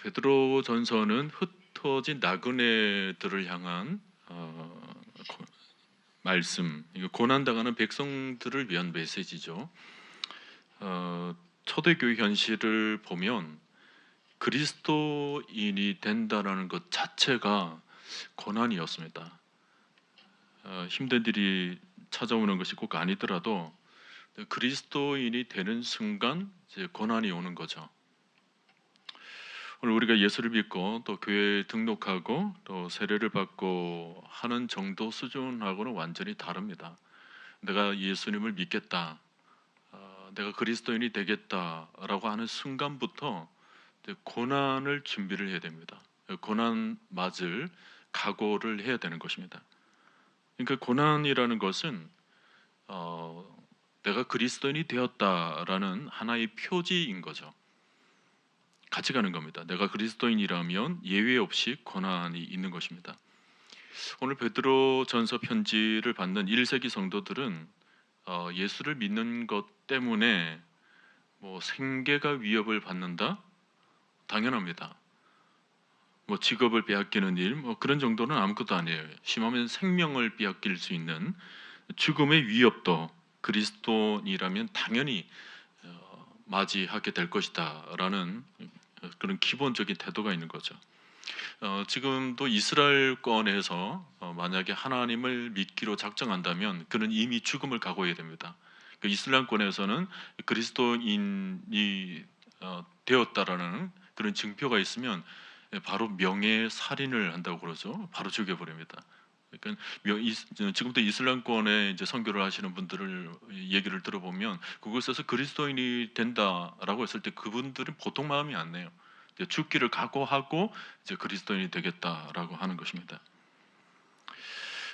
베드로 전서는 흩어진 나그네들을 향한 말씀, 이거 고난당하는 백성들을 위한 메시지죠. 초대교회 현실을 보면 그리스도인이 된다라는 것 자체가 고난이었습니다. 힘든 일이 찾아오는 것이 꼭 아니더라도 그리스도인이 되는 순간 이제 고난이 오는 거죠. 오늘 우리가 예수를 믿고 또 교회에 등록하고 또 세례를 받고 하는 정도 수준하고는 완전히 다릅니다. 내가 예수님을 믿겠다, 내가 그리스도인이 되겠다라고 하는 순간부터 이제 고난을 준비를 해야 됩니다. 고난 맞을 각오를 해야 되는 것입니다. 그러니까 고난이라는 것은 내가 그리스도인이 되었다라는 하나의 표지인 거죠. 같이 가는 겁니다. 내가 그리스도인이라면 예외 없이 고난이 있는 것입니다. 오늘 베드로 전서 편지를 받는 1세기 성도들은 예수를 믿는 것 때문에 뭐 생계가 위협을 받는다? 당연합니다. 뭐 직업을 빼앗기는 일, 뭐 그런 정도는 아무것도 아니에요. 심하면 생명을 빼앗길 수 있는 죽음의 위협도 그리스도인이라면 당연히 맞이하게 될 것이다라는 그런 기본적인 태도가 있는 거죠. 지금도 이스라엘권에서 만약에 하나님을 믿기로 작정한다면 그는 이미 죽음을 각오해야 됩니다. 그 이슬람권에서는 그리스도인이 되었다라는 그런 증표가 있으면 바로 명예살인을 한다고 그러죠. 바로 죽여버립니다. 그러니까 지금도 이슬람권에 이제 선교를 하시는 분들을 얘기를 들어보면 그곳에서 그리스도인이 된다라고 했을 때 그분들은 보통 마음이 안 내요. 죽기를 각오하고 이제 그리스도인이 되겠다라고 하는 것입니다.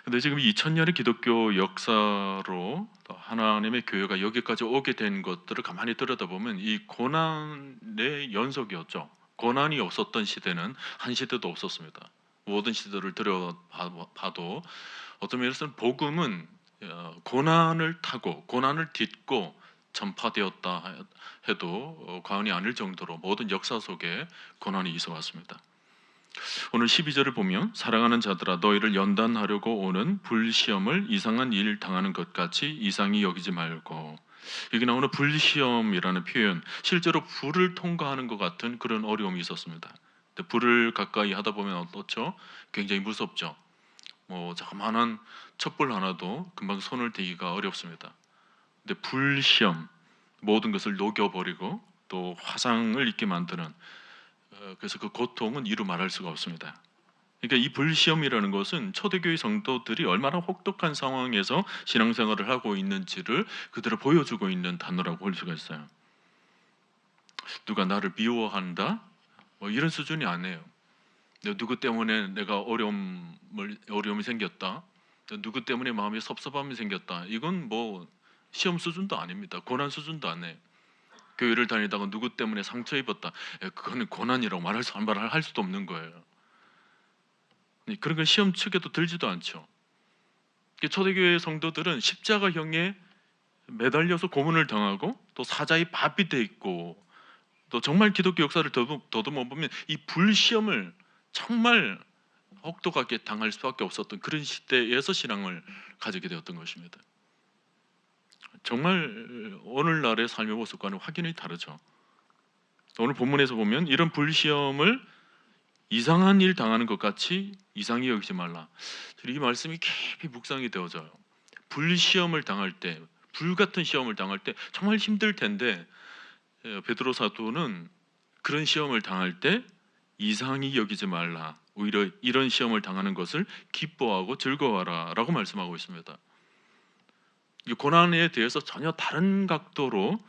근데 지금 2000년의 기독교 역사로 하나님의 교회가 여기까지 오게 된 것들을 가만히 들여다보면 이 고난의 연속이었죠. 고난이 없었던 시대는 한 시대도 없었습니다. 모든 시대를 들여봐도 어떤 면에서는 복음은 고난을 타고 고난을 딛고 전파되었다 해도 과언이 아닐 정도로 모든 역사 속에 고난이 있어 왔습니다. 오늘 12절을 보면 사랑하는 자들아 너희를 연단하려고 오는 불시험을 이상한 일 당하는 것 같이 이상히 여기지 말고, 여기 나오는 불시험이라는 표현, 실제로 불을 통과하는 것 같은 그런 어려움이 있었습니다. 근데 불을 가까이 하다 보면 어떻죠? 굉장히 무섭죠. 뭐 자그마한 촛불 하나도 금방 손을 대기가 어렵습니다. 근데 불시험, 모든 것을 녹여버리고 또 화상을 입게 만드는, 그래서 그 고통은 이루 말할 수가 없습니다. 그러니까 이 불시험이라는 것은 초대교회 성도들이 얼마나 혹독한 상황에서 신앙생활을 하고 있는지를 그대로 보여주고 있는 단어라고 할 수가 있어요. 누가 나를 미워한다? 뭐 이런 수준이 아니에요. 누구 때문에 내가 어려움이 생겼다. 누구 때문에 마음에 섭섭함이 생겼다. 이건 뭐 시험 수준도 아닙니다. 고난 수준도 아니에요. 교회를 다니다가 누구 때문에 상처 입었다. 그거는 고난이라고 할 수도 없는 거예요. 그런 건 시험 측에도 들지도 않죠. 초대교회 성도들은 십자가형에 매달려서 고문을 당하고 또 사자의 밥이 돼 있고, 또 정말 기독교 역사를 더듬어 보면 이 불시험을 정말 혹독하게 당할 수밖에 없었던 그런 시대에서 신앙을 가지게 되었던 것입니다. 정말 오늘날의 삶의 모습과는 확연히 다르죠. 오늘 본문에서 보면 이런 불시험을 이상한 일 당하는 것 같이 이상히 여기지 말라. 이 말씀이 깊이 묵상이 되어져요. 불시험을 당할 때, 불같은 시험을 당할 때 정말 힘들 텐데 베드로 사도는 그런 시험을 당할 때 이상히 여기지 말라. 오히려 이런 시험을 당하는 것을 기뻐하고 즐거워하라 라고 말씀하고 있습니다. 이 고난에 대해서 전혀 다른 각도로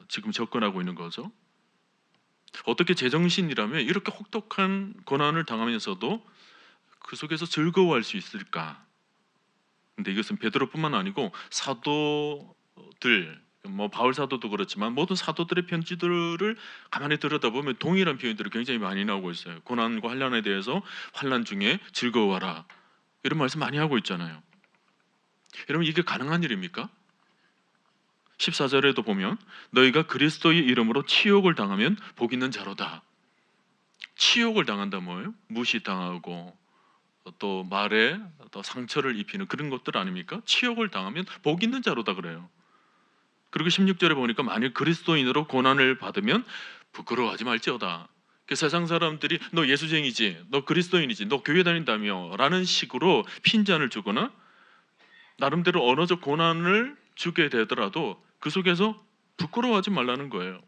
지금 접근하고 있는 거죠. 어떻게 제정신이라면 이렇게 혹독한 고난을 당하면서도 그 속에서 즐거워할 수 있을까? 근데 이것은 베드로뿐만 아니고 사도들, 뭐 바울 사도도 그렇지만 모든 사도들의 편지들을 가만히 들여다보면 동일한 표현들이 굉장히 많이 나오고 있어요. 고난과 환난에 대해서 환난 중에 즐거워하라, 이런 말씀 많이 하고 있잖아요. 여러분, 이게 가능한 일입니까? 14절에도 보면 너희가 그리스도의 이름으로 치욕을 당하면 복 있는 자로다. 치욕을 당한다 뭐예요? 무시당하고 또 말에 또 상처를 입히는 그런 것들 아닙니까? 치욕을 당하면 복 있는 자로다 그래요. 그리고 16절에 보니까 만일 그리스도인으로 고난을 받으면 부끄러워하지 말지어다. 그 세상 사람들이 너 예수쟁이지, 너 그리스도인이지, 너 교회 다닌다며 라는 식으로 핀잔을 주거나 나름대로 언어적 고난을 주게 되더라도 그 속에서 부끄러워하지 말라는 거예요.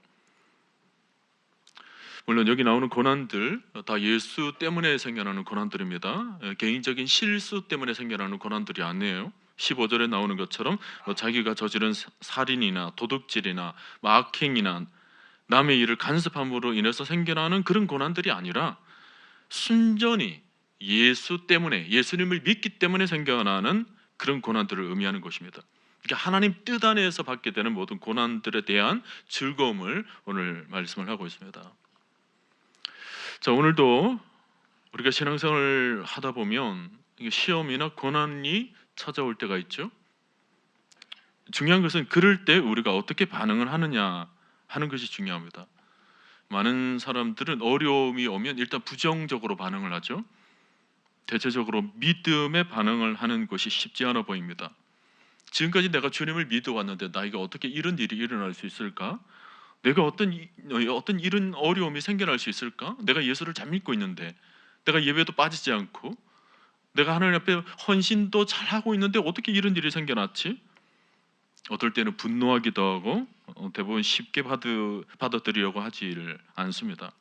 물론 여기 나오는 고난들 다 예수 때문에 생겨나는 고난들입니다. 개인적인 실수 때문에 생겨나는 고난들이 아니에요. 15절에 나오는 것처럼 자기가 저지른 살인이나 도둑질이나 악행이나 남의 일을 간섭함으로 인해서 생겨나는 그런 고난들이 아니라 순전히 예수 때문에, 예수님을 믿기 때문에 생겨나는 그런 고난들을 의미하는 것입니다. 그러니까 하나님 뜻 안에서 받게 되는 모든 고난들에 대한 즐거움을 오늘 말씀을 하고 있습니다. 자, 오늘도 우리가 신앙생활을 하다 보면 시험이나 고난이 찾아올 때가 있죠. 중요한 것은 그럴 때 우리가 어떻게 반응을 하느냐 하는 것이 중요합니다. 많은 사람들은 어려움이 오면 일단 부정적으로 반응을 하죠. 대체적으로 믿음의 반응을 하는 것이 쉽지 않아 보입니다. 지금까지 내가 주님을 믿어왔는데 나에게 어떻게 이런 일이 일어날 수 있을까? 내가 어떤 이런 어려움이 생겨날 수 있을까? 내가 예수를 잘 믿고 있는데 내가 예배도 빠지지 않고 내가 하나님 앞에 헌신도 잘하고 있는데 어떻게 이런 일이 생겨났지? 어떨 때는 분노하기도 하고 대부분 쉽게 받아들이려고 하지를 않습니다.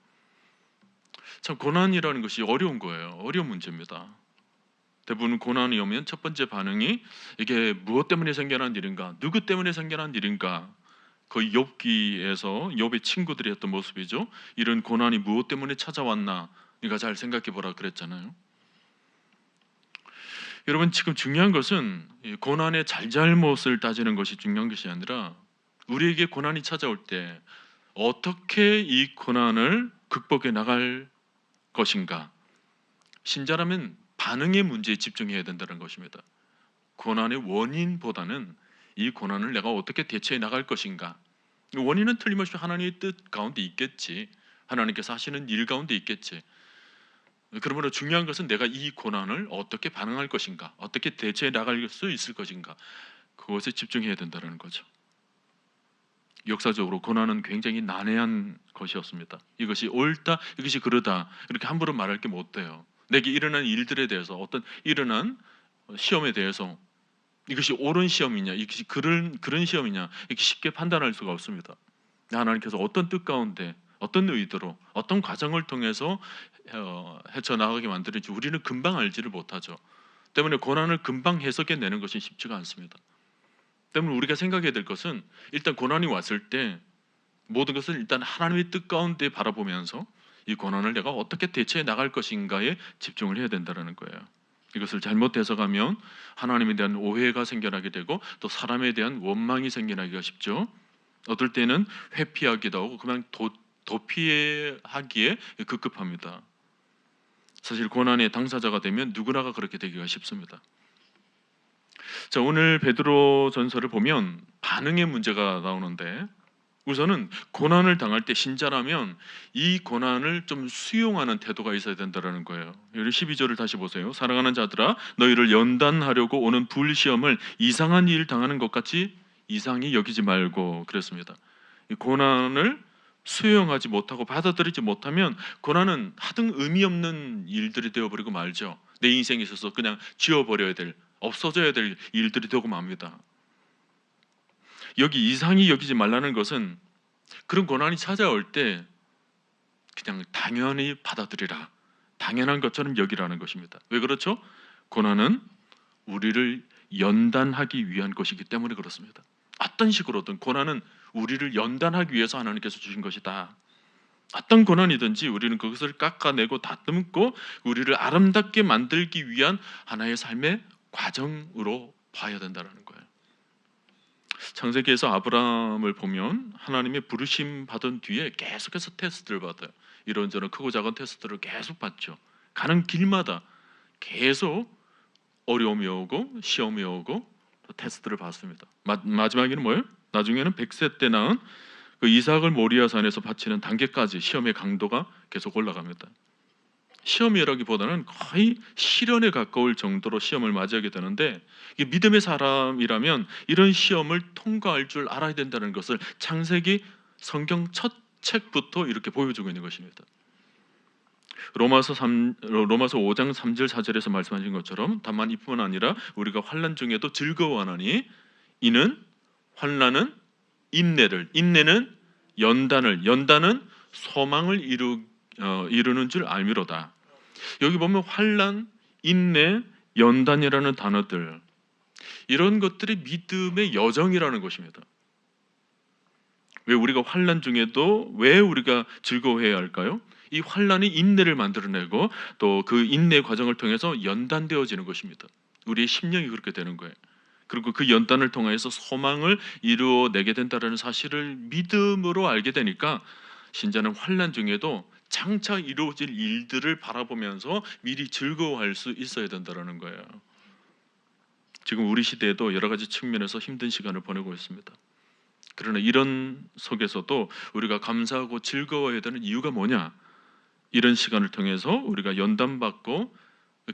참 고난이라는 것이 어려운 거예요. 어려운 문제입니다. 대부분 고난이 오면 첫 번째 반응이 이게 무엇 때문에 생겨난 일인가? 누구 때문에 생겨난 일인가? 거의 욥기에서 욥의 친구들이 했던 모습이죠. 이런 고난이 무엇 때문에 찾아왔나? 네가 잘 생각해 보라 그랬잖아요. 여러분 지금 중요한 것은 고난의 잘잘못을 따지는 것이 중요한 것이 아니라 우리에게 고난이 찾아올 때 어떻게 이 고난을 극복해 나갈 것인가. 신자라면 반응의 문제에 집중해야 된다는 것입니다. 고난의 원인보다는 이 고난을 내가 어떻게 대처해 나갈 것인가. 원인은 틀림없이 하나님의 뜻 가운데 있겠지. 하나님께서 하시는 일 가운데 있겠지. 그러므로 중요한 것은 내가 이 고난을 어떻게 반응할 것인가, 어떻게 대처해 나갈 수 있을 것인가, 그것에 집중해야 된다는 거죠. 역사적으로 고난은 굉장히 난해한 것이었습니다. 이것이 옳다, 이것이 그르다 이렇게 함부로 말할 게 못 돼요. 내게 일어난 일들에 대해서 어떤 일어난 시험에 대해서 이것이 옳은 시험이냐, 이것이 그런 시험이냐 이렇게 쉽게 판단할 수가 없습니다. 하나님께서 어떤 뜻 가운데 어떤 의도로 어떤 과정을 통해서 헤쳐나가게 만드는지 우리는 금방 알지를 못하죠. 때문에 고난을 금방 해석해내는 것이 쉽지가 않습니다. 때문에 우리가 생각해야 될 것은 일단 고난이 왔을 때 모든 것을 일단 하나님의 뜻 가운데 바라보면서 이 고난을 내가 어떻게 대처해 나갈 것인가에 집중을 해야 된다는 거예요. 이것을 잘못 해석하면 하나님에 대한 오해가 생겨나게 되고 또 사람에 대한 원망이 생겨나기가 쉽죠. 어떨 때는 회피하기도 하고 그냥 도피하기에 급급합니다. 사실 고난의 당사자가 되면 누구나가 그렇게 되기가 쉽습니다. 자, 오늘 베드로 전서를 보면 반응의 문제가 나오는데 우선은 고난을 당할 때 신자라면 이 고난을 좀 수용하는 태도가 있어야 된다는 거예요. 여기 12절을 다시 보세요. 사랑하는 자들아 너희를 연단하려고 오는 불시험을 이상한 일 당하는 것 같이 이상히 여기지 말고 그랬습니다. 이 고난을 수용하지 못하고 받아들이지 못하면 고난은 하등 의미 없는 일들이 되어버리고 말죠. 내 인생에 있어서 그냥 지워버려야 될, 없어져야 될 일들이 되고 맙니다. 여기 이상히 여기지 말라는 것은 그런 고난이 찾아올 때 그냥 당연히 받아들이라, 당연한 것처럼 여기라는 것입니다. 왜 그렇죠? 고난은 우리를 연단하기 위한 것이기 때문에 그렇습니다. 어떤 식으로든 고난은 우리를 연단하기 위해서 하나님께서 주신 것이다. 어떤 고난이든지 우리는 그것을 깎아내고 다듬고 우리를 아름답게 만들기 위한 하나의 삶의 과정으로 봐야 된다는 거예요. 창세기에서 아브라함을 보면 하나님의 부르심 받은 뒤에 계속해서 테스트를 받아요. 이런저런 크고 작은 테스트를 계속 받죠. 가는 길마다 계속 어려움이 오고 시험이 오고 테스트를 받습니다. 마지막에는 뭐예요? 나중에는 100세 때 낳은 그 이삭을 모리아 산에서 바치는 단계까지 시험의 강도가 계속 올라갑니다. 시험이라기보다는 거의 시련에 가까울 정도로 시험을 맞이하게 되는데, 이게 믿음의 사람이라면 이런 시험을 통과할 줄 알아야 된다는 것을 창세기 성경 첫 책부터 이렇게 보여주고 있는 것입니다. 로마서 5장 3절 4절에서 말씀하신 것처럼 다만 이뿐 아니라 우리가 환난 중에도 즐거워하나니 이는 환난은 인내를, 인내는 연단을, 연단은 소망을 이루는 줄 알미로다. 여기 보면 환난, 인내, 연단이라는 단어들, 이런 것들이 믿음의 여정이라는 것입니다. 왜 우리가 환난 중에도 왜 우리가 즐거워해야 할까요? 이 환난이 인내를 만들어내고 또 그 인내 과정을 통해서 연단되어지는 것입니다. 우리의 심령이 그렇게 되는 거예요. 그리고 그 연단을 통해서 소망을 이루어내게 된다는 사실을 믿음으로 알게 되니까 신자는 환난 중에도 장차 이루어질 일들을 바라보면서 미리 즐거워할 수 있어야 된다는 거예요. 지금 우리 시대에도 여러 가지 측면에서 힘든 시간을 보내고 있습니다. 그러나 이런 속에서도 우리가 감사하고 즐거워해야 되는 이유가 뭐냐? 이런 시간을 통해서 우리가 연단받고,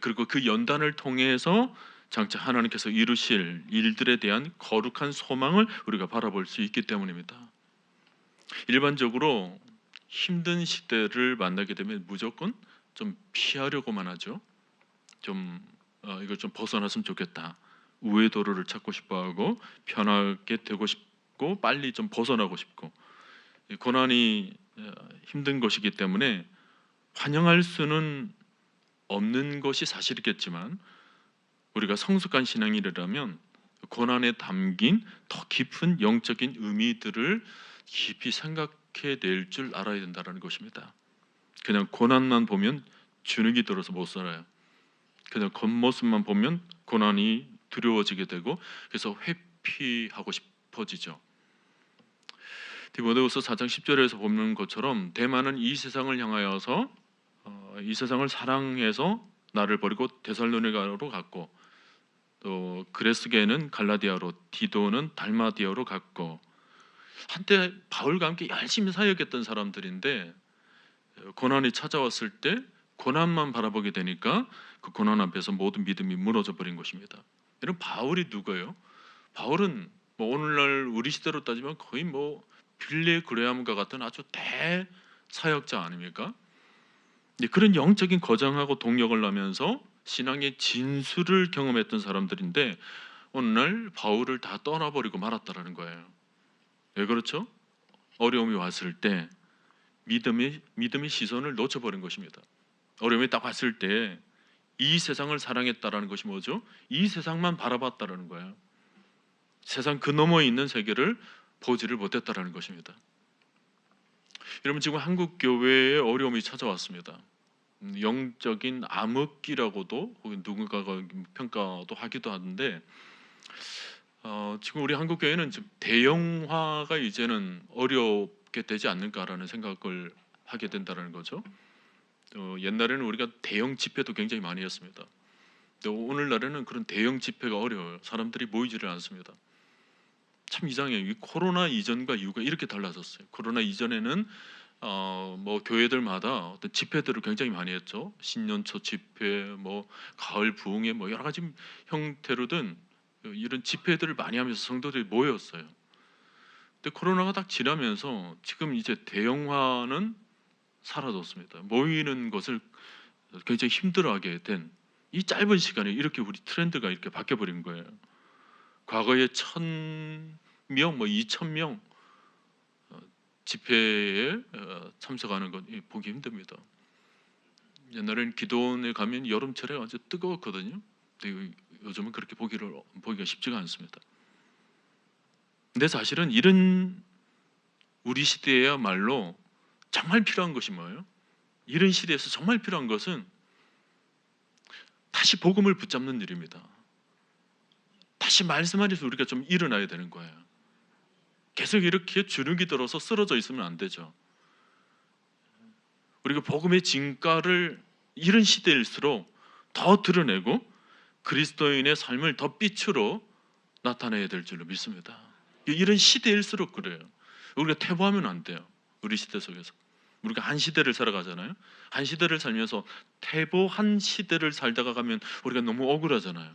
그리고 그 연단을 통해서 장차 하나님께서 이루실 일들에 대한 거룩한 소망을 우리가 바라볼 수 있기 때문입니다. 일반적으로 힘든 시대를 만나게 되면 무조건 좀 피하려고만 하죠. 이걸 좀 벗어났으면 좋겠다. 우회 도로를 찾고 싶어하고 편하게 되고 싶고 빨리 좀 벗어나고 싶고, 고난이 힘든 것이기 때문에 환영할 수는 없는 것이 사실이겠지만, 우리가 성숙한 신앙인이라면 고난에 담긴 더 깊은 영적인 의미들을 깊이 생각해 낼 줄 알아야 된다는 것입니다. 그냥 고난만 보면 주눅이 들어서 못 살아요. 그냥 겉모습만 보면 고난이 두려워지게 되고 그래서 회피하고 싶어지죠. 디모데후서 4장 10절에서 보는 것처럼 대만은 이 세상을 향하여서 이 세상을 사랑해서 나를 버리고 데살로니가로 갔고, 또 그레스게는 갈라디아로, 디도는 달마디아로 갔고, 한때 바울과 함께 열심히 사역했던 사람들인데 고난이 찾아왔을 때 고난만 바라보게 되니까 그 고난 앞에서 모든 믿음이 무너져 버린 것입니다. 이런 바울이 누구예요? 바울은 뭐 오늘날 우리 시대로 따지면 거의 뭐 빌레 그레함과 같은 아주 대사역자 아닙니까? 그런 영적인 거장하고 동역을 하면서 신앙의 진수를 경험했던 사람들인데 오늘날 바울을 다 떠나버리고 말았다라는 거예요. 왜 그렇죠? 어려움이 왔을 때 믿음의 시선을 놓쳐버린 것입니다. 어려움이 딱 왔을 때 이 세상을 사랑했다라는 것이 뭐죠? 이 세상만 바라봤다라는 거예요. 세상 그 너머에 있는 세계를 보지를 못했다라는 것입니다. 여러분, 지금 한국 교회에 어려움이 찾아왔습니다. 영적인 암흑기라고도 혹은 누군가가 평가도 하기도 하는데, 지금 우리 한국 교회는 지금 대형화가 이제는 어렵게 되지 않는가라는 생각을 하게 된다는 거죠. 옛날에는 우리가 대형 집회도 굉장히 많이 했습니다. 오늘날에는 그런 대형 집회가 어려워요. 사람들이 모이지를 않습니다. 참 이상해요. 이 코로나 이전과 이후가 이렇게 달라졌어요. 코로나 이전에는 뭐 교회들마다 어떤 집회들을 굉장히 많이 했죠. 신년초 집회, 뭐 가을 부흥회, 뭐 여러 가지 형태로든 이런 집회들을 많이 하면서 성도들이 모였어요. 근데 코로나가 딱 지나면서 지금 이제 대형화는 사라졌습니다. 모이는 것을 굉장히 힘들어하게 된 이 짧은 시간에 이렇게 우리 트렌드가 이렇게 바뀌어 버린 거예요. 과거에 1,000명, 뭐 2,000명 집회에 참석하는 건 보기 힘듭니다. 옛날에는 기도원에 가면 여름철에 아주 뜨거웠거든요. 근데 요즘은 그렇게 보기가 쉽지가 않습니다. 근데 사실은 이런 우리 시대에야말로 정말 필요한 것이 뭐예요? 이런 시대에서 정말 필요한 것은 다시 복음을 붙잡는 일입니다. 다시 말씀 안에서 우리가 좀 일어나야 되는 거예요. 계속 이렇게 주눅이 들어서 쓰러져 있으면 안 되죠. 우리가 복음의 진가를 이런 시대일수록 더 드러내고 그리스도인의 삶을 더 빛으로 나타내야 될 줄로 믿습니다. 이런 시대일수록 그래요. 우리가 퇴보하면 안 돼요. 우리 시대 속에서 우리가 한 시대를 살아가잖아요. 한 시대를 살면서 퇴보한 시대를 살다가 가면 우리가 너무 억울하잖아요.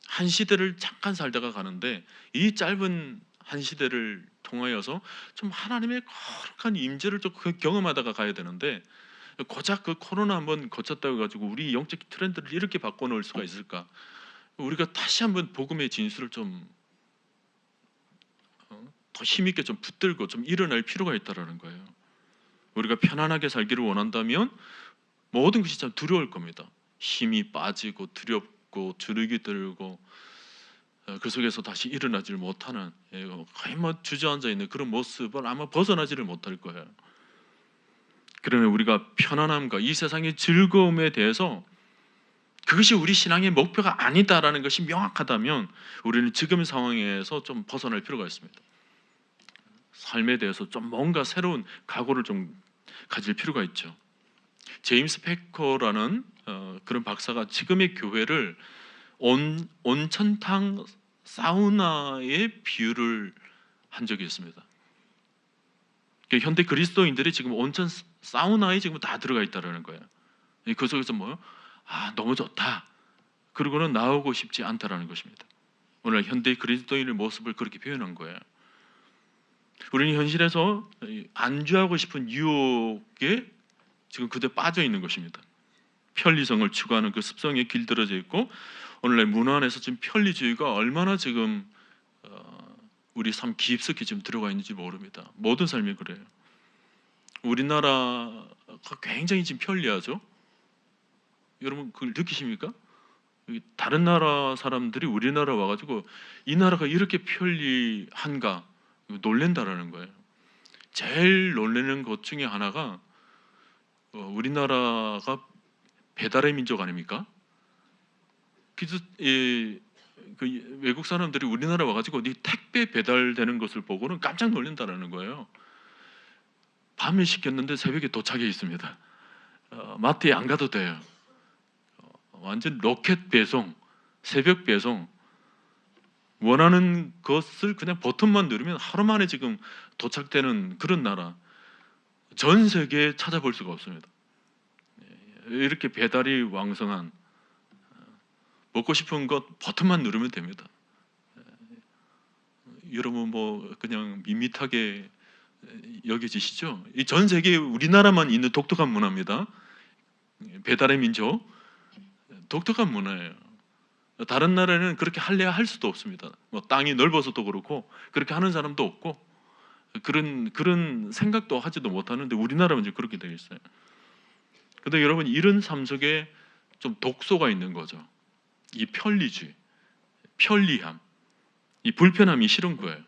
한 시대를 잠깐 살다가 가는데 이 짧은 한 시대를 통하여서 좀 하나님의 거룩한 임재를 좀 경험하다가 가야 되는데, 고작 그 코로나 한번 거쳤다고 가지고 우리 영적 트렌드를 이렇게 바꿔놓을 수가 있을까? 우리가 다시 한번 복음의 진수를 좀 더 힘있게 좀 붙들고 좀 일어날 필요가 있다라는 거예요. 우리가 편안하게 살기를 원한다면 모든 것이 참 두려울 겁니다. 힘이 빠지고 두렵고 주눅이 들고 그 속에서 다시 일어나지를 못하는, 거의 뭐 주저앉아 있는 그런 모습을 아마 벗어나지를 못할 거예요. 그러면 우리가 편안함과 이 세상의 즐거움에 대해서 그것이 우리 신앙의 목표가 아니다라는 것이 명확하다면 우리는 지금 상황에서 좀 벗어날 필요가 있습니다. 삶에 대해서 좀 뭔가 새로운 각오를 좀 가질 필요가 있죠. 제임스 패커라는 그런 박사가 지금의 교회를 온천탕 사우나에 비유를 한 적이 있습니다. 현대 그리스도인들이 지금 온천 사우나에 지금 다 들어가 있다라는 거예요. 그 속에서 뭐요? 너무 좋다. 그러고는 나오고 싶지 않다라는 것입니다. 오늘 현대 그리스도인의 모습을 그렇게 표현한 거예요. 우리는 현실에서 안주하고 싶은 유혹에 지금 그대로 빠져 있는 것입니다. 편리성을 추구하는 그 습성에 길들여져 있고, 오늘날 문화 안에서 지금 편리주의가 얼마나 지금 우리 삶 깊숙이 지금 들어가 있는지 모릅니다. 모든 삶이 그래요. 우리나라가 굉장히 지금 편리하죠. 여러분 그걸 느끼십니까? 다른 나라 사람들이 우리나라 와가지고 이 나라가 이렇게 편리한가 놀랜다라는 거예요. 제일 놀라는 것 중에 하나가 우리나라가 배달의 민족 아닙니까? 그 외국 사람들이 우리나라 와가지고 이 택배 배달되는 것을 보고는 깜짝 놀란다라는 거예요. 밤에 시켰는데 새벽에 도착해 있습니다. 마트에 안 가도 돼요. 완전 로켓 배송, 새벽 배송. 원하는 것을 그냥 버튼만 누르면 하루 만에 지금 도착되는 그런 나라. 전 세계에 찾아볼 수가 없습니다. 이렇게 배달이 왕성한, 먹고 싶은 것 버튼만 누르면 됩니다. 여러분 뭐 그냥 밋밋하게 여겨지시죠? 이 전 세계에 우리나라만 있는 독특한 문화입니다. 배달의 민족, 독특한 문화예요. 다른 나라는 그렇게 할래야 할 수도 없습니다. 뭐 땅이 넓어서도 그렇고 그렇게 하는 사람도 없고 그런 생각도 하지도 못하는데 우리나라만 이제 그렇게 되어 있어요. 근데 여러분 이런 삶 속에 좀 독소가 있는 거죠. 이 편리주의, 편리함, 이 불편함이 싫은 거예요.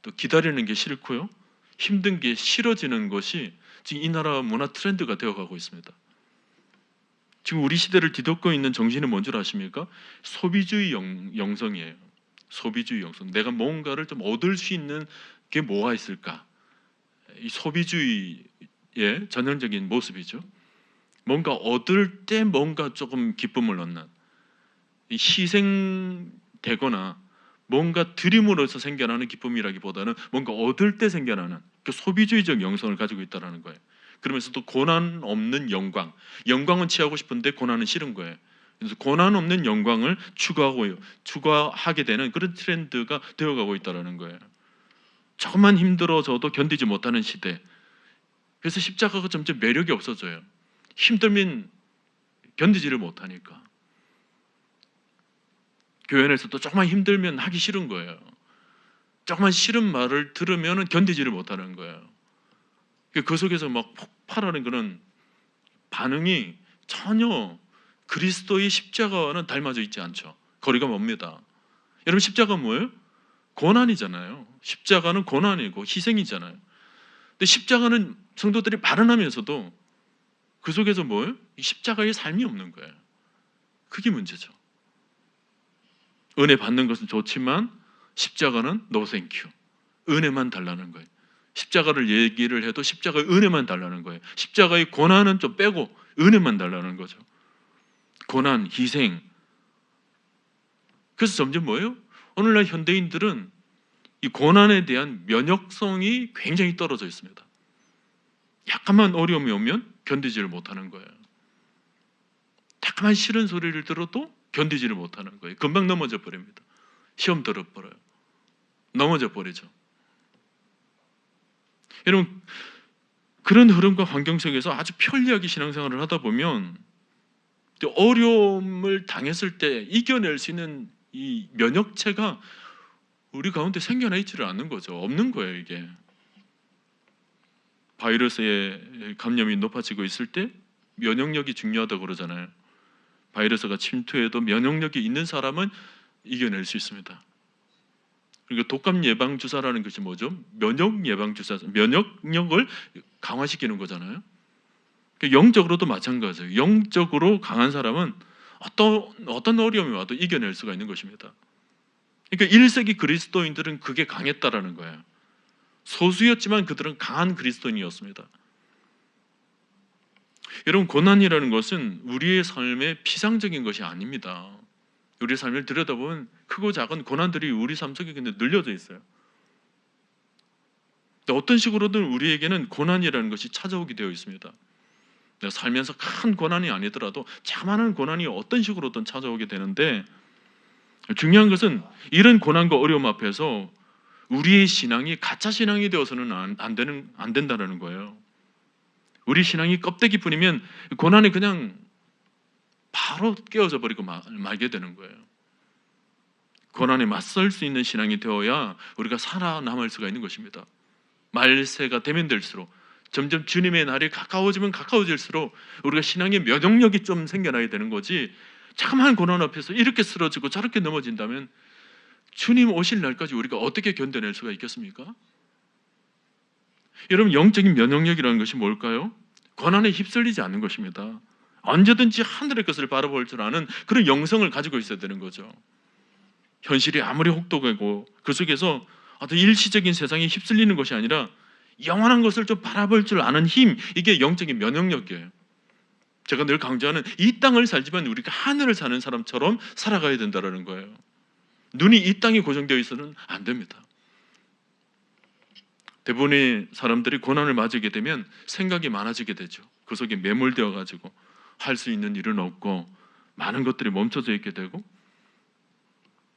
또 기다리는 게 싫고요. 힘든 게 싫어지는 것이 지금 이 나라 문화 트렌드가 되어가고 있습니다. 지금 우리 시대를 뒤덮고 있는 정신은 뭔 줄 아십니까? 소비주의 영성이에요. 소비주의 영성. 내가 뭔가를 좀 얻을 수 있는 게 뭐가 있을까? 이 소비주의의 전형적인 모습이죠. 뭔가 얻을 때 뭔가 조금 기쁨을 얻는, 희생되거나 뭔가 드림으로서 생겨나는 기쁨이라기보다는 뭔가 얻을 때 생겨나는 그 소비주의적 영성을 가지고 있다는 거예요. 그러면서 또 고난 없는 영광, 영광은 취하고 싶은데 고난은 싫은 거예요. 그래서 고난 없는 영광을 추구하게 되는 그런 트렌드가 되어가고 있다는 거예요. 조금만 힘들어져도 견디지 못하는 시대. 그래서 십자가가 점점 매력이 없어져요. 힘들면 견디지를 못하니까. 교회 안에서도 조금만 힘들면 하기 싫은 거예요. 조금만 싫은 말을 들으면 견디지를 못하는 거예요. 그 속에서 막 폭발하는 그런 반응이 전혀 그리스도의 십자가와는 닮아져 있지 않죠. 거리가 멉니다. 여러분 십자가는 뭐예요? 고난이잖아요. 십자가는 고난이고 희생이잖아요. 근데 십자가는 성도들이 발언하면서도 그 속에서 뭐예요? 이 십자가의 삶이 없는 거예요. 그게 문제죠. 은혜 받는 것은 좋지만 십자가는 no thank you. 은혜만 달라는 거예요. 십자가를 얘기를 해도 십자가의 은혜만 달라는 거예요. 십자가의 고난은 좀 빼고 은혜만 달라는 거죠. 고난, 희생. 그래서 점점 뭐예요? 오늘날 현대인들은 이 고난에 대한 면역성이 굉장히 떨어져 있습니다. 약간만 어려움이 오면 견디지를 못하는 거예요. 자꾸만 싫은 소리를 들어도 견디지를 못하는 거예요. 금방 넘어져 버립니다. 시험 들어버려요. 넘어져 버리죠. 여러분, 그런 흐름과 환경 속에서 아주 편리하게 신앙생활을 하다 보면 어려움을 당했을 때 이겨낼 수 있는 이 면역체가 우리 가운데 생겨나 있지를 않는 거죠. 없는 거예요, 이게. 바이러스의 감염이 높아지고 있을 때 면역력이 중요하다고 그러잖아요. 바이러스가 침투해도 면역력이 있는 사람은 이겨낼 수 있습니다. 그러니까 독감 예방 주사라는 것이 뭐죠? 면역 예방 주사, 면역력을 강화시키는 거잖아요. 그러니까 영적으로도 마찬가지예요. 영적으로 강한 사람은 어떤 어려움이 와도 이겨낼 수가 있는 것입니다. 그러니까 1세기 그리스도인들은 그게 강했다라는 거예요. 소수였지만 그들은 강한 그리스도인이었습니다. 여러분, 고난이라는 것은 우리의 삶의 피상적인 것이 아닙니다. 우리 삶을 들여다보면 크고 작은 고난들이 우리 삶 속에 늘려져 있어요. 어떤 식으로든 우리에게는 고난이라는 것이 찾아오게 되어 있습니다. 내가 살면서 큰 고난이 아니더라도 자만한 고난이 어떤 식으로든 찾아오게 되는데, 중요한 것은 이런 고난과 어려움 앞에서 우리의 신앙이 가짜 신앙이 되어서는 안 된다는 거예요. 우리 신앙이 껍데기뿐이면 고난이 그냥 바로 깨어져 버리고 말게 되는 거예요. 고난에 맞설 수 있는 신앙이 되어야 우리가 살아남을 수가 있는 것입니다. 말세가 되면 될수록, 점점 주님의 날이 가까워지면 가까워질수록 우리가 신앙의 면역력이 좀 생겨나야 되는 거지, 참한 고난 앞에서 이렇게 쓰러지고 저렇게 넘어진다면 주님 오실 날까지 우리가 어떻게 견뎌낼 수가 있겠습니까? 여러분, 영적인 면역력이라는 것이 뭘까요? 고난에 휩쓸리지 않는 것입니다. 언제든지 하늘의 것을 바라볼 줄 아는 그런 영성을 가지고 있어야 되는 거죠. 현실이 아무리 혹독하고 그 속에서 어떤 일시적인 세상에 휩쓸리는 것이 아니라 영원한 것을 좀 바라볼 줄 아는 힘, 이게 영적인 면역력이에요. 제가 늘 강조하는, 이 땅을 살지만 우리가 하늘을 사는 사람처럼 살아가야 된다는 거예요. 눈이 이 땅에 고정되어 있어서는 안 됩니다. 대부분의 사람들이 고난을 맞게 되면 생각이 많아지게 되죠. 그 속에 매몰되어 가지고 할 수 있는 일은 없고 많은 것들이 멈춰져 있게 되고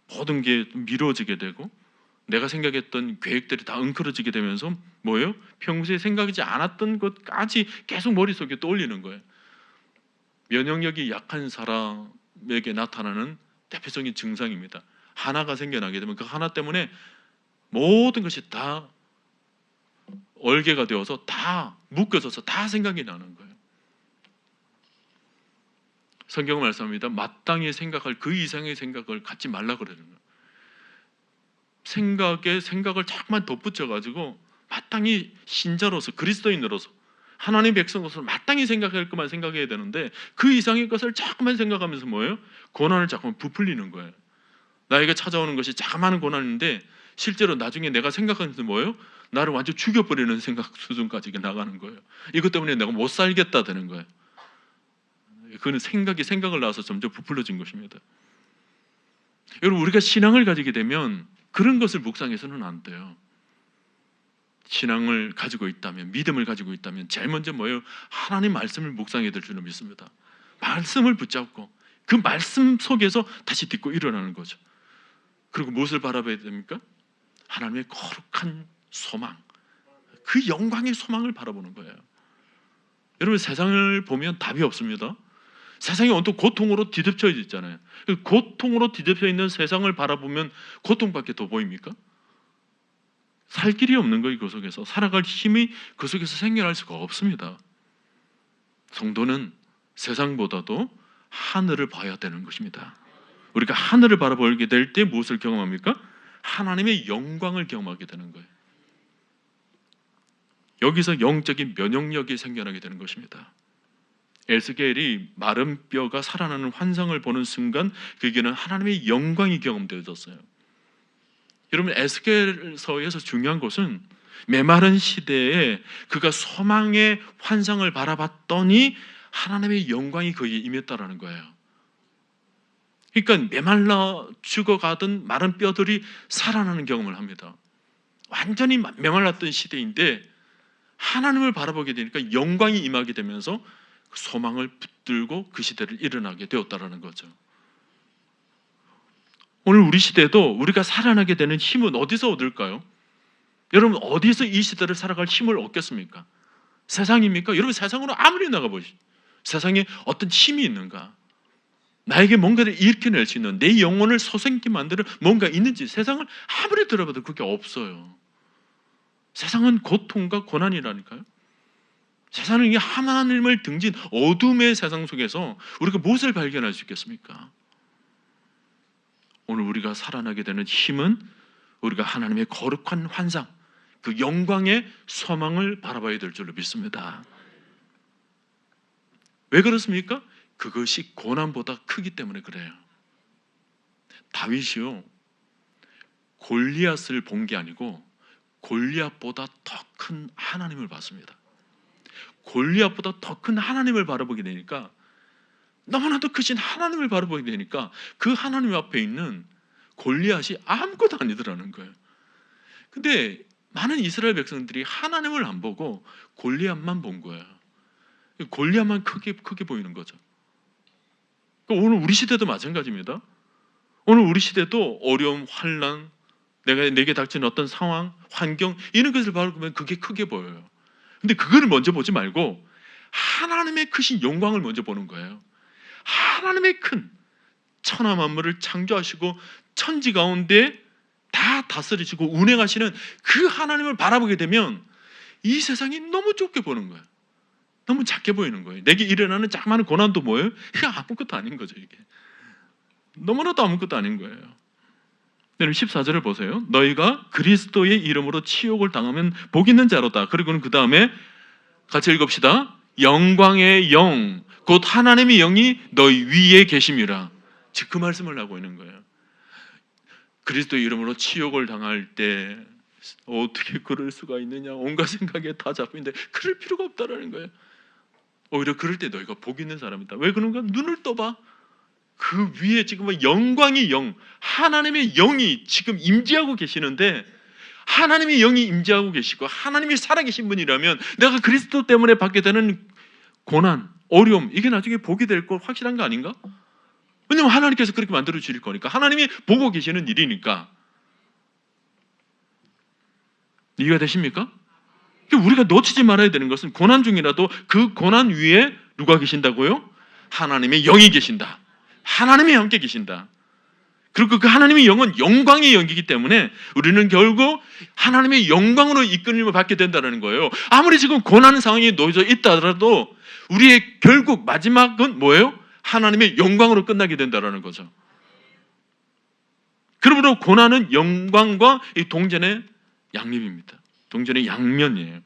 모든 게 미뤄지게 되고 내가 생각했던 계획들이 다 엉클어지게 되면서 뭐예요? 평소에 생각하지 않았던 것까지 계속 머릿속에 떠올리는 거예요. 면역력이 약한 사람에게 나타나는 대표적인 증상입니다. 하나가 생겨나게 되면 그 하나 때문에 모든 것이 다 얼개가 되어서 다 묶여져서 다 생각이 나는 거예요. 성경은 말씀합니다. 마땅히 생각할 그 이상의 생각을 갖지 말라 그러는 거예요. 생각을 자꾸만 덧붙여가지고 마땅히 신자로서, 그리스도인으로서, 하나님 백성으로서 마땅히 생각할 것만 생각해야 되는데 그 이상의 것을 자꾸만 생각하면서 뭐예요? 고난을 자꾸만 부풀리는 거예요. 나에게 찾아오는 것이 자그마한 고난인데 실제로 나중에 내가 생각하는 것은 뭐예요? 나를 완전 죽여버리는 생각 수준까지 나가는 거예요. 이것 때문에 내가 못 살겠다 되는 거예요. 그는 생각을 낳아서 점점 부풀려진 것입니다. 여러분, 우리가 신앙을 가지게 되면 그런 것을 묵상해서는 안 돼요. 신앙을 가지고 있다면, 믿음을 가지고 있다면 제일 먼저 뭐예요? 하나님 말씀을 묵상해야 될 줄로 믿습니다. 말씀을 붙잡고 그 말씀 속에서 다시 딛고 일어나는 거죠. 그리고 무엇을 바라봐야 됩니까? 하나님의 거룩한 소망, 그 영광의 소망을 바라보는 거예요. 여러분, 세상을 보면 답이 없습니다. 세상이 온통 고통으로 뒤덮여 있잖아요. 고통으로 뒤덮여 있는 세상을 바라보면 고통밖에 더 보입니까? 살 길이 없는 거예요. 그 속에서 살아갈 힘이 그 속에서 생겨날 수가 없습니다. 성도는 세상보다도 하늘을 봐야 되는 것입니다. 우리가 하늘을 바라보게 될 때 무엇을 경험합니까? 하나님의 영광을 경험하게 되는 거예요. 여기서 영적인 면역력이 생겨나게 되는 것입니다. 에스겔이 마른 뼈가 살아나는 환상을 보는 순간 그에게는 하나님의 영광이 경험되어졌어요. 여러분, 에스겔서에서 중요한 것은 메마른 시대에 그가 소망의 환상을 바라봤더니 하나님의 영광이 그에게 임했다라는 거예요. 그러니까 메말라 죽어가던 마른 뼈들이 살아나는 경험을 합니다. 완전히 메말랐던 시대인데 하나님을 바라보게 되니까 영광이 임하게 되면서 소망을 붙들고 그 시대를 일어나게 되었다라는 거죠. 오늘 우리 시대도 우리가 살아나게 되는 힘은 어디서 얻을까요? 여러분, 어디서 이 시대를 살아갈 힘을 얻겠습니까? 세상입니까? 여러분, 세상으로 아무리 나가보시죠. 세상에 어떤 힘이 있는가? 나에게 뭔가를 일으켜낼 수 있는, 내 영혼을 소생케 만드는 뭔가 있는지 세상을 아무리 들어봐도 그게 없어요. 세상은 고통과 고난이라니까요. 세상은 이 하나님을 등진 어둠의 세상 속에서 우리가 무엇을 발견할 수 있겠습니까? 오늘 우리가 살아나게 되는 힘은 우리가 하나님의 거룩한 환상, 그 영광의 소망을 바라봐야 될 줄로 믿습니다. 왜 그렇습니까? 그것이 고난보다 크기 때문에 그래요. 다윗이요, 골리앗을 본 게 아니고 골리앗보다 더 큰 하나님을 봤습니다. 골리앗보다 더 큰 하나님을 바라보게 되니까, 너무나도 크신 하나님을 바라보게 되니까 그 하나님 앞에 있는 골리앗이 아무것도 아니더라는 거예요. 근데 많은 이스라엘 백성들이 하나님을 안 보고 골리앗만 본 거예요. 골리앗만 크게 보이는 거죠. 오늘 우리 시대도 마찬가지입니다. 오늘 우리 시대도 어려움, 환난, 내게 닥친 어떤 상황, 환경, 이런 것을 바라보면 그게 크게 보여요. 근데 그거를 먼저 보지 말고 하나님의 크신 영광을 먼저 보는 거예요. 하나님의 큰 천하 만물을 창조하시고 천지 가운데 다 다스리시고 운행하시는 그 하나님을 바라보게 되면 이 세상이 너무 좁게 보는 거예요. 너무 작게 보이는 거예요. 내게 일어나는 자그마한 고난도 뭐예요? 이게 아무것도 아닌 거죠. 이게 너무나도 아무것도 아닌 거예요. 14절을 보세요. 너희가 그리스도의 이름으로 치욕을 당하면 복 있는 자로다. 그리고는 그 다음에 같이 읽읍시다. 영광의 영, 곧 하나님의 영이 너희 위에 계심이라. 즉 그 말씀을 하고 있는 거예요. 그리스도의 이름으로 치욕을 당할 때 어떻게 그럴 수가 있느냐, 온갖 생각에 다 잡히는데 그럴 필요가 없다라는 거예요. 오히려 그럴 때 너희가 복 있는 사람이다. 왜 그런가? 눈을 떠봐. 그 위에 지금 영광의 영, 하나님의 영이 지금 임재하고 계시는데, 하나님의 영이 임재하고 계시고 하나님이 살아계신 분이라면 내가 그리스도 때문에 받게 되는 고난, 어려움, 이게 나중에 복이 될 거 확실한 거 아닌가? 왜냐하면 하나님께서 그렇게 만들어 주실 거니까, 하나님이 보고 계시는 일이니까. 이해가 되십니까? 우리가 놓치지 말아야 되는 것은, 고난 중이라도 그 고난 위에 누가 계신다고요? 하나님의 영이 계신다. 하나님이 함께 계신다. 그리고 그 하나님의 영은 영광의 영이기 때문에 우리는 결국 하나님의 영광으로 이끌림을 받게 된다는 거예요. 아무리 지금 고난 상황에 놓여져 있다라도 우리의 결국 마지막은 뭐예요? 하나님의 영광으로 끝나게 된다는 거죠. 그러므로 고난은 영광과 이 동전의 양립입니다. 동전의 양면이에요.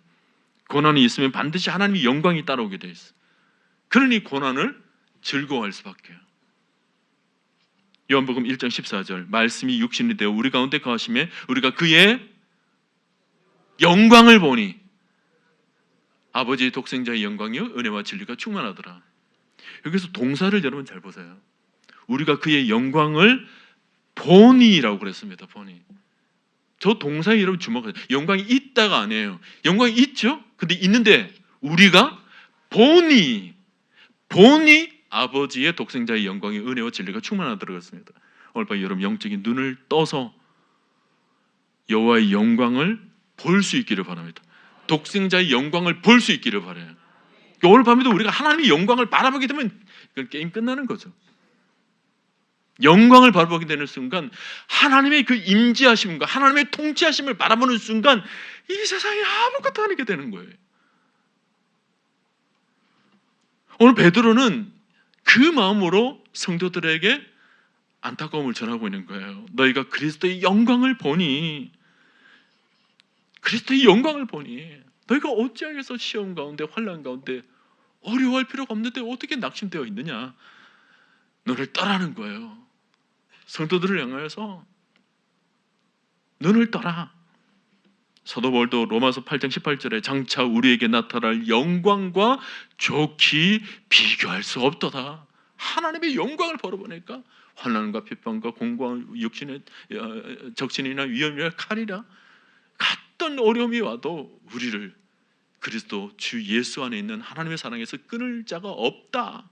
고난이 있으면 반드시 하나님의 영광이 따라오게 돼 있어요. 그러니 고난을 즐거워할 수밖에요. 요한복음 1장 14절, 말씀이 육신이 되어 우리 가운데 거하심에 우리가 그의 영광을 보니, 아버지의 독생자의 영광이요 은혜와 진리가 충만하더라. 여기서 동사를 여러분 잘 보세요. 우리가 그의 영광을 보니라고 그랬습니다. 보니. 저 동사에 여러분 주목하세요. 영광이 있다가 아니에요. 영광이 있죠? 근데 있는데 우리가 보니 아버지의 독생자의 영광이 은혜와 진리가 충만하도록 했습니다. 오늘 밤 여러분 영적인 눈을 떠서 여호와의 영광을 볼 수 있기를 바랍니다. 독생자의 영광을 볼 수 있기를 바라요. 오늘 밤에도 우리가 하나님의 영광을 바라보게 되면 게임 끝나는 거죠. 영광을 바라보게 되는 순간, 하나님의 그 임재하심과 하나님의 통치하심을 바라보는 순간 이 세상에 아무것도 아니게 되는 거예요. 오늘 베드로는 그 마음으로 성도들에게 안타까움을 전하고 있는 거예요. 너희가 그리스도의 영광을 보니, 그리스도의 영광을 보니 너희가 어찌하여서 시험 가운데 환난 가운데 어려워할 필요가 없는데 어떻게 낙심되어 있느냐. 너를 떠라는 거예요. 성도들을 향하여서 눈을 떠라. 사도 바울도 로마서 8장 18절에 장차 우리에게 나타날 영광과 좋게 비교할 수 없도다. 하나님의 영광을 벌어보니까 환난과 핍박과 공고와 육신의 적신이나 위험이나 칼이라 어떤 어려움이 와도 우리를 그리스도 주 예수 안에 있는 하나님의 사랑에서 끊을 자가 없다.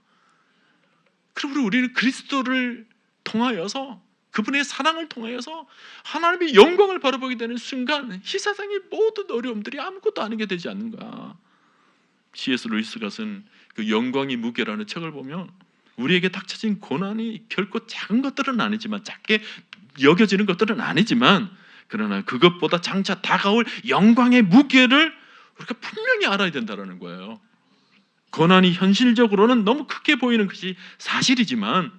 그러므로 우리는 그리스도를 통하여서, 그분의 사랑을 통하여서 하나님의 영광을 바라보게 되는 순간 이 세상의 모든 어려움들이 아무것도 아니게 되지 않는가. C.S. 루이스가 쓴 그 영광의 무게라는 책을 보면 우리에게 닥쳐진 고난이 결코 작은 것들은 아니지만, 작게 여겨지는 것들은 아니지만, 그러나 그것보다 장차 다가올 영광의 무게를 우리가 분명히 알아야 된다는 거예요. 고난이 현실적으로는 너무 크게 보이는 것이 사실이지만,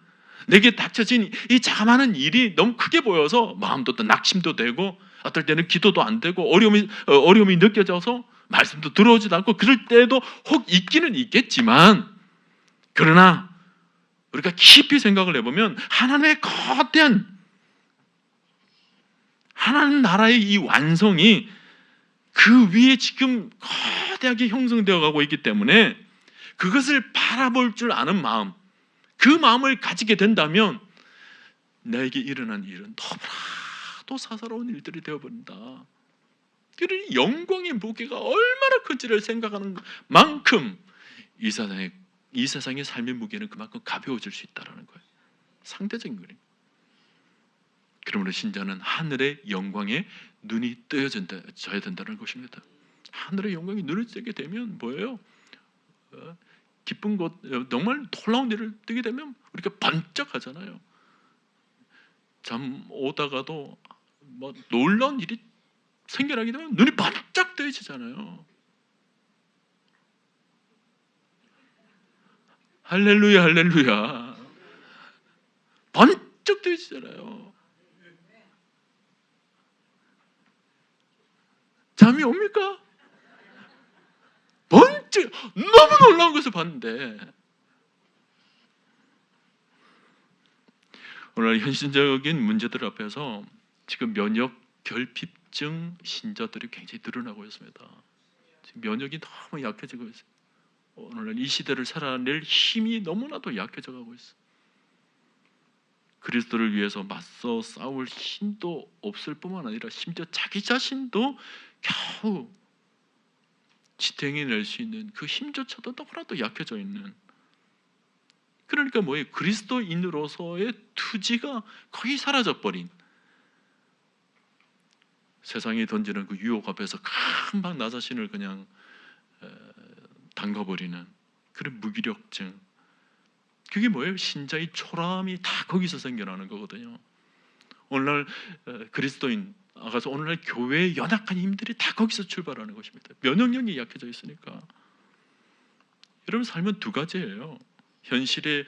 내게 닥쳐진 이 자그마한 일이 너무 크게 보여서 마음도 또 낙심도 되고, 어떨 때는 기도도 안 되고, 어려움이 느껴져서 말씀도 들어오지도 않고, 그럴 때도 혹 있기는 있겠지만, 그러나 우리가 깊이 생각을 해보면 하나님의 거대한, 하나님 나라의 이 완성이 그 위에 지금 거대하게 형성되어 가고 있기 때문에, 그것을 바라볼 줄 아는 마음, 그 마음을 가지게 된다면 나에게 일어난 일은 너무나도 사사로운 일들이 되어버린다. 그런 영광의 무게가 얼마나 큰지를 생각하는 만큼 이 세상의 삶의 무게는 그만큼 가벼워질 수 있다는 거예요. 상대적인 거예요. 그러므로 신자는 하늘의 영광에 눈이 뜨여져야 된다는 것입니다. 하늘의 영광이 눈을 뜨게 되면 뭐예요? 기쁜 것, 정말 놀라운 일을 뜨게 되면 우리가 반짝하잖아요. 잠 오다가도 뭐 놀라운 일이 생겨나게 되면 눈이 반짝 뜨여지잖아요. 할렐루야, 할렐루야. 번쩍 뜨여지잖아요. 잠이 옵니까? 번쩍, 너무 놀라운 것을 봤는데. 오늘 현실적인 문제들 앞에서 지금 면역 결핍증 신자들이 굉장히 늘어나고 있습니다. 지금 면역이 너무 약해지고 있어요. 오늘날 이 시대를 살아낼 힘이 너무나도 약해져 가고 있어요. 그리스도를 위해서 맞서 싸울 힘도 없을 뿐만 아니라 심지어 자기 자신도 겨우 지탱해낼 수 있는 그 힘조차도 너무나도 약해져 있는, 그러니까 뭐예요? 그리스도인으로서의 투지가 거의 사라져버린, 세상이 던지는 그 유혹 앞에서 금방 나 자신을 그냥 담가버리는 그런 무기력증, 그게 뭐예요? 신자의 초라함이 다 거기서 생겨나는 거거든요. 오늘날 그리스도인 아가서 오늘날 교회의 연약한 힘들이 다 거기서 출발하는 것입니다. 면역력이 약해져 있으니까. 여러분, 삶은 두 가지예요. 현실에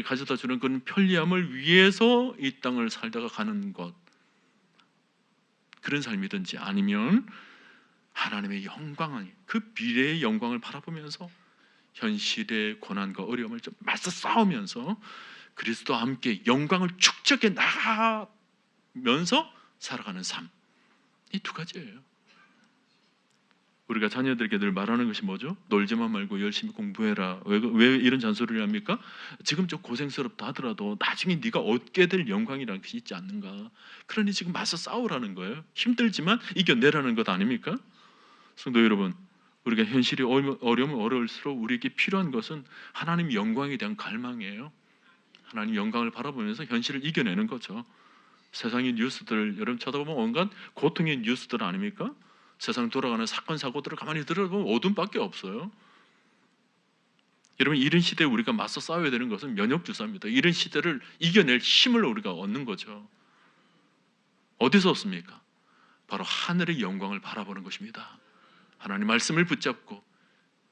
가져다 주는 그런 편리함을 위해서 이 땅을 살다가 가는 것, 그런 삶이든지, 아니면 하나님의 영광, 그 미래의 영광을 바라보면서 현실의 고난과 어려움을 좀 맞서 싸우면서 그리스도와 함께 영광을 축적해 나가면서 살아가는 삶, 이 두 가지예요. 우리가 자녀들에게 늘 말하는 것이 뭐죠? 놀지만 말고 열심히 공부해라. 왜 이런 잔소리를 합니까? 지금 좀 고생스럽다 하더라도 나중에 네가 얻게 될 영광이라는 것이 있지 않는가. 그러니 지금 맞서 싸우라는 거예요. 힘들지만 이겨내라는 것 아닙니까? 성도 여러분, 우리가 현실이 어려우면 어려울수록 우리에게 필요한 것은 하나님 영광에 대한 갈망이에요. 하나님 영광을 바라보면서 현실을 이겨내는 거죠. 세상의 뉴스들 여러분 쳐다보면 온갖 고통의 뉴스들 아닙니까? 세상 돌아가는 사건 사고들을 가만히 들어보면 어둠밖에 없어요. 여러분, 이런 시대에 우리가 맞서 싸워야 되는 것은 면역주사입니다. 이런 시대를 이겨낼 힘을 우리가 얻는 거죠. 어디서 얻습니까? 바로 하늘의 영광을 바라보는 것입니다. 하나님 말씀을 붙잡고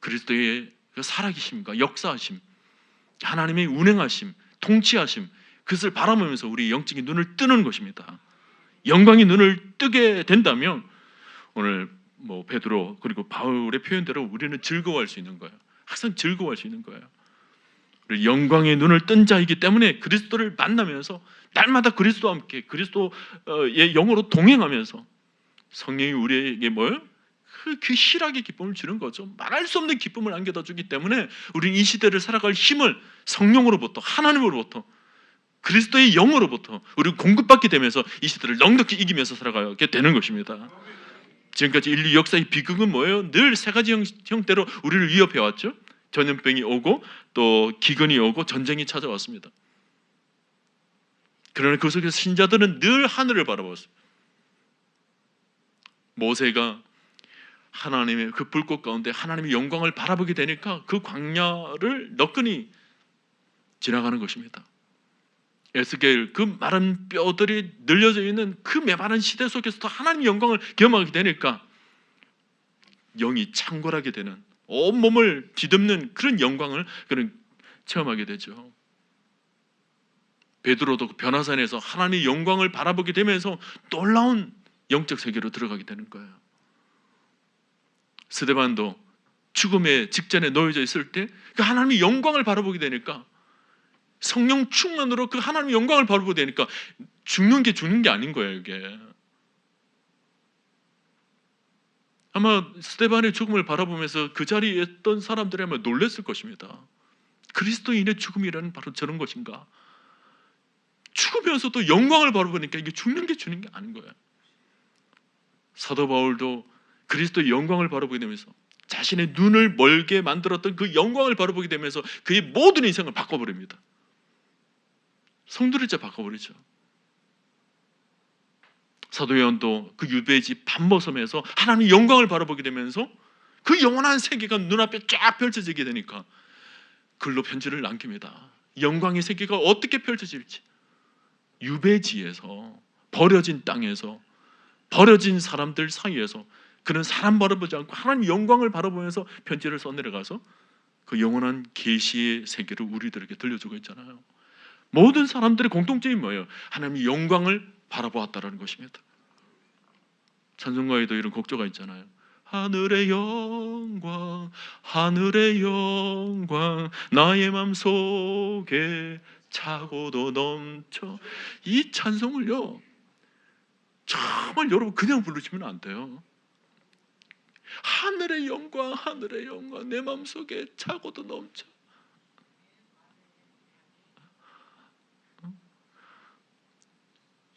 그리스도의 그 살아계심과 역사하심, 하나님의 운행하심, 통치하심, 그것을 바라보면서 우리 영적인 눈을 뜨는 것입니다. 영광이 눈을 뜨게 된다면 오늘 뭐 베드로 그리고 바울의 표현대로 우리는 즐거워할 수 있는 거예요. 항상 즐거워할 수 있는 거예요. 우리 영광의 눈을 뜬 자이기 때문에 그리스도를 만나면서 날마다 그리스도와 함께 그리스도의 영으로 동행하면서 성령이 우리에게 뭐예요? 그 희락의 기쁨을 주는 거죠. 말할 수 없는 기쁨을 안겨다 주기 때문에 우리는 이 시대를 살아갈 힘을 성령으로부터, 하나님으로부터 그리스도의 영으로부터 우리가 공급받게 되면서 이 시대를 넉넉히 이기면서 살아가게 되는 것입니다. 지금까지 인류 역사의 비극은 뭐예요? 늘 세 가지 형태로 우리를 위협해 왔죠. 전염병이 오고 또 기근이 오고 전쟁이 찾아왔습니다. 그러나 그 속에서 신자들은 늘 하늘을 바라봤어요. 모세가 하나님의 그 불꽃 가운데 하나님의 영광을 바라보게 되니까 그 광야를 너끈히 지나가는 것입니다. 에스겔 그 마른 뼈들이 늘려져 있는 그 메마른 시대 속에서도 하나님의 영광을 경험하게 되니까 영이 창궐하게 되는, 온몸을 뒤덮는 그런 영광을 그런 체험하게 되죠. 베드로도 변화산에서 하나님의 영광을 바라보게 되면서 놀라운 영적 세계로 들어가게 되는 거예요. 스데반도 죽음의 직전에 놓여져 있을 때 그 하나님의 영광을 바라보게 되니까, 성령 충만으로 그 하나님의 영광을 바라보게 되니까 죽는 게 아닌 거예요. 이게 아마 스데반의 죽음을 바라보면서 그 자리에 있던 사람들이 아마 놀랐을 것입니다. 그리스도인의 죽음이라는 바로 저런 것인가? 죽으면서도 영광을 바라보니까 이게 죽는 게 아닌 거예요. 사도 바울도 그리스도의 영광을 바라보게 되면서 자신의 눈을 멀게 만들었던 그 영광을 바라보게 되면서 그의 모든 인생을 바꿔버립니다. 성도를 진짜 바꿔버리죠. 사도 요한도 그 유배지 밤모섬에서 하나님의 영광을 바라보게 되면서 그 영원한 세계가 눈앞에 쫙 펼쳐지게 되니까 글로 편지를 남깁니다. 영광의 세계가 어떻게 펼쳐질지, 유배지에서, 버려진 땅에서, 버려진 사람들 사이에서 그는 사람 바라보지 않고 하나님의 영광을 바라보면서 편지를 써내려가서 그 영원한 계시의 세계를 우리들에게 들려주고 있잖아요. 모든 사람들의 공통점이 뭐예요? 하나님의 영광을 바라보았다라는 것입니다. 찬송가에도 이런 곡조가 있잖아요. 하늘의 영광, 하늘의 영광, 나의 맘속에 차고도 넘쳐. 이 찬송을요, 정말 여러분 그냥 부르시면 안 돼요. 하늘의 영광, 하늘의 영광, 내 맘속에 차고도 넘쳐.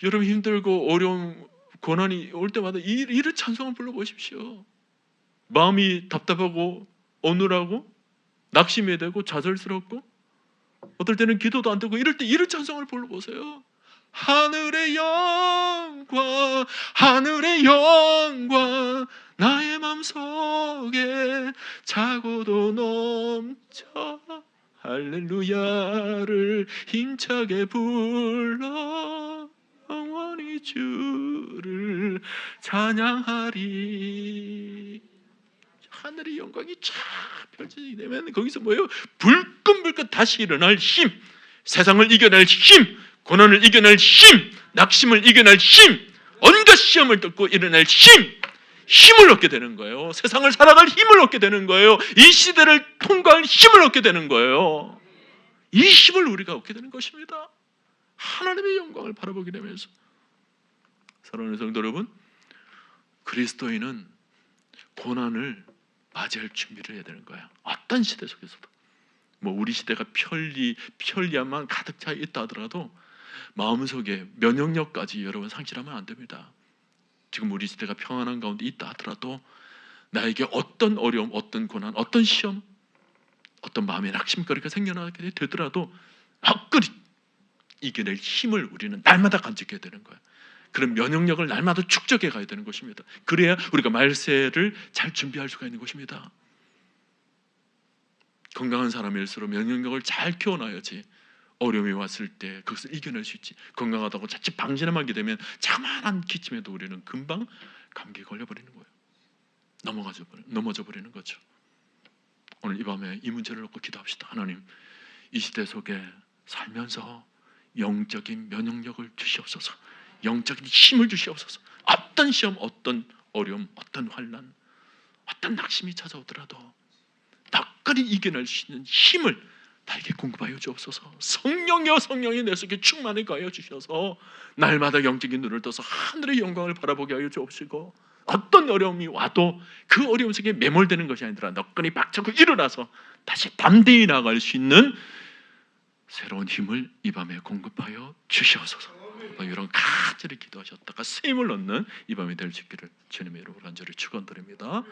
여러분 힘들고 어려움, 고난이 올 때마다 이를 찬송을 불러보십시오. 마음이 답답하고 어눌하고 낙심이 되고 좌절스럽고 어떨 때는 기도도 안 되고 이럴 때 이를 찬송을 불러보세요. 하늘의 영광, 하늘의 영광, 나의 맘속에 차고도 넘쳐. 할렐루야를 힘차게 불러 영원히 주를 찬양하리. 하늘의 영광이 쫙 펼쳐지게 되면 거기서 뭐예요? 불끈불끈 다시 일어날 힘, 세상을 이겨낼 힘, 고난을 이겨낼 힘, 낙심을 이겨낼 힘, 온갖 시험을 뚫고 일어날 힘을 얻게 되는 거예요. 세상을 살아갈 힘을 얻게 되는 거예요. 이 시대를 통과할 힘을 얻게 되는 거예요. 이 힘을 우리가 얻게 되는 것입니다. 하나님의 영광을 바라보게 되면서. 사랑하는 성도 여러분, 그리스도인은 고난을 맞이할 준비를 해야 되는 거예요. 어떤 시대 속에서도. 뭐 우리 시대가 편리함만 가득 차 있다 하더라도 마음속에 면역력까지 여러분 상실하면 안 됩니다. 지금 우리 시대가 평안한 가운데 있다 하더라도 나에게 어떤 어려움, 어떤 고난, 어떤 시험, 어떤 마음의 낙심거리가 생겨나게 되더라도 화끈히 이겨낼 힘을 우리는 날마다 간직해야 되는 거예요. 그런 면역력을 날마다 축적해 가야 되는 것입니다. 그래야 우리가 말세를 잘 준비할 수가 있는 것입니다. 건강한 사람일수록 면역력을 잘 키워놔야지 어려움이 왔을 때 그것을 이겨낼 수 있지. 건강하다고 자칫 방심하게 되면 자그마한 기침에도 우리는 금방 감기에 걸려버리는 거예요. 넘어져 버리는 거죠. 오늘 이 밤에 이 문제를 놓고 기도합시다. 하나님, 이 시대 속에 살면서 영적인 면역력을 주시옵소서. 영적인 힘을 주시옵소서. 어떤 시험, 어떤 어려움, 어떤 환난, 어떤 낙심이 찾아오더라도 넉넉히 이겨낼 수 있는 힘을 나에게 공급하여 주옵소서. 성령이여 성령이 내 속에 충만히 가여 주셔서 날마다 영적인 눈을 떠서 하늘의 영광을 바라보게 하여 주옵시고, 어떤 어려움이 와도 그 어려움 속에 매몰되는 것이 아니라 넉넉히 박차고 일어나서 다시 담대히 나아갈 수 있는 새로운 힘을 이 밤에 공급하여 주시옵소서. 이런 간절히 기도하셨다가 새 힘을 얻는 이 밤이 될 수 있기를 주님의 이름으로 간절히 축원드립니다.